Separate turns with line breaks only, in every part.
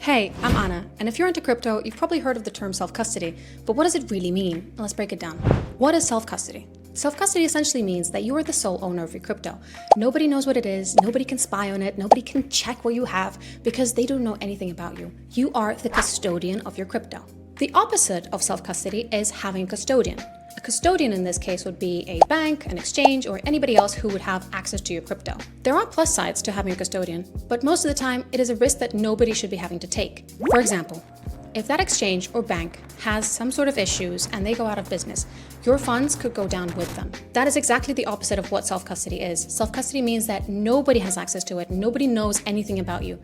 Hey, I'm Anna, and if you're into crypto, you've probably heard of the term self-custody, but what does it really mean? Let's break it down. What is self-custody? Self-custody essentially means that you are the sole owner of your crypto. Nobody knows what it is, nobody can spy on it, nobody can check what you have because they don't know anything about you. You are the custodian of your crypto. The opposite of self-custody is having a custodian. A custodian in this case would be a bank, an exchange, or anybody else who would have access to your crypto. There are plus sides to having a custodian, but most of the time it is a risk that nobody should be having to take. For example, if that exchange or bank has some sort of issues and they go out of business, your funds could go down with them. That is exactly the opposite of what self-custody is. Self-custody means that nobody has access to it, nobody knows anything about you.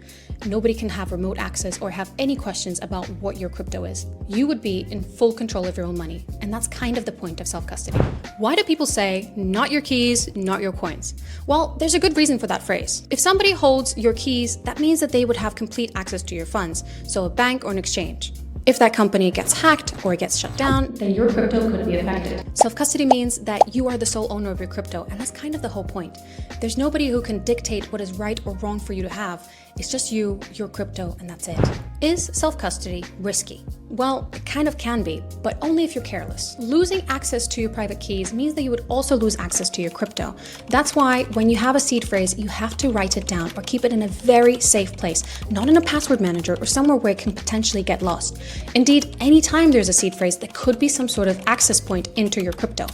Nobody can have remote access or have any questions about what your crypto is. You would be in full control of your own money, and that's kind of the point of self-custody. Why do people say, not your keys, not your coins? Well, there's a good reason for that phrase. If somebody holds your keys, that means that they would have complete access to your funds, so a bank or an exchange. If that company gets hacked or gets shut down, then your crypto could be affected. Self-custody means that you are the sole owner of your crypto, and that's kind of the whole point. There's nobody who can dictate what is right or wrong for you to have. It's just you, your crypto, and that's it. Is self-custody risky? Well, it kind of can be, but only if you're careless. Losing access to your private keys means that you would also lose access to your crypto. That's why when you have a seed phrase, you have to write it down or keep it in a very safe place, not in a password manager or somewhere where it can potentially get lost. Indeed, anytime there's a seed phrase, there could be some sort of access point into your crypto.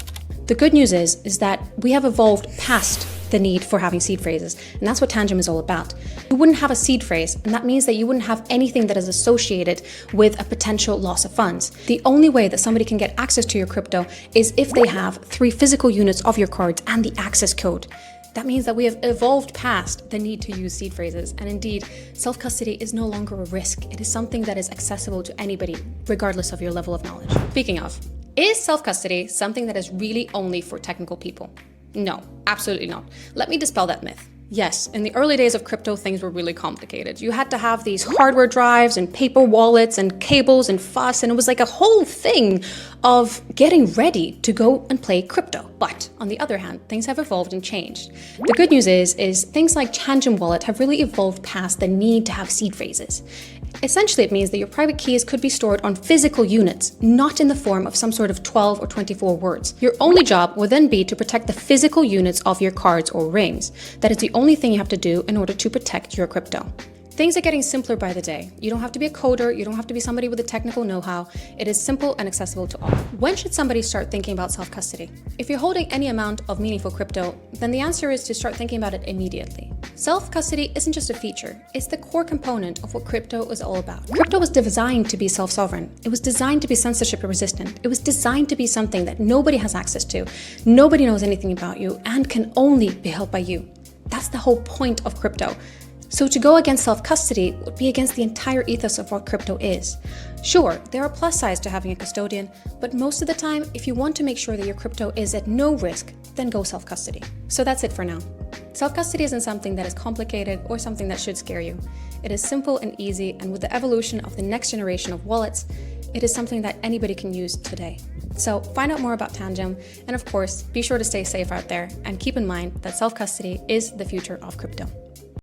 The good news is that we have evolved past the need for having seed phrases, and that's what Tangem is all about. You wouldn't have a seed phrase, and that means that you wouldn't have anything that is associated with a potential loss of funds. The only way that somebody can get access to your crypto is if they have 3 physical units of your cards and the access code. That means that we have evolved past the need to use seed phrases, and indeed, self-custody is no longer a risk. It is something that is accessible to anybody, regardless of your level of knowledge. Speaking of, is self-custody something that is really only for technical people? No, absolutely not. Let me dispel that myth. Yes, in the early days of crypto, things were really complicated. You had to have these hardware drives and paper wallets and cables and fuss, and it was like a whole thing of getting ready to go and play crypto. But on the other hand, things have evolved and changed. The good news is things like Tangem wallet have really evolved past the need to have seed phrases. Essentially, it means that your private keys could be stored on physical units, not in the form of some sort of 12 or 24 words. Your only job will then be to protect the physical units of your cards or rings. That is the only thing you have to do in order to protect your crypto. Things are getting simpler by the day. You don't have to be a coder, you don't have to be somebody with a technical know-how. It is simple and accessible to all. When should somebody start thinking about self-custody? If you're holding any amount of meaningful crypto, then the answer is to start thinking about it immediately. Self-custody isn't just a feature, it's the core component of what crypto is all about. Crypto was designed to be self-sovereign. It was designed to be censorship resistant. It was designed to be something that nobody has access to, nobody knows anything about you, and can only be held by you. That's the whole point of crypto. So to go against self-custody would be against the entire ethos of what crypto is. Sure, there are plus sides to having a custodian, but most of the time, if you want to make sure that your crypto is at no risk, then go self-custody. So that's it for now. Self-custody isn't something that is complicated or something that should scare you. It is simple and easy, and with the evolution of the next generation of wallets, it is something that anybody can use today. So find out more about Tangem, and of course, be sure to stay safe out there and keep in mind that self-custody is the future of crypto.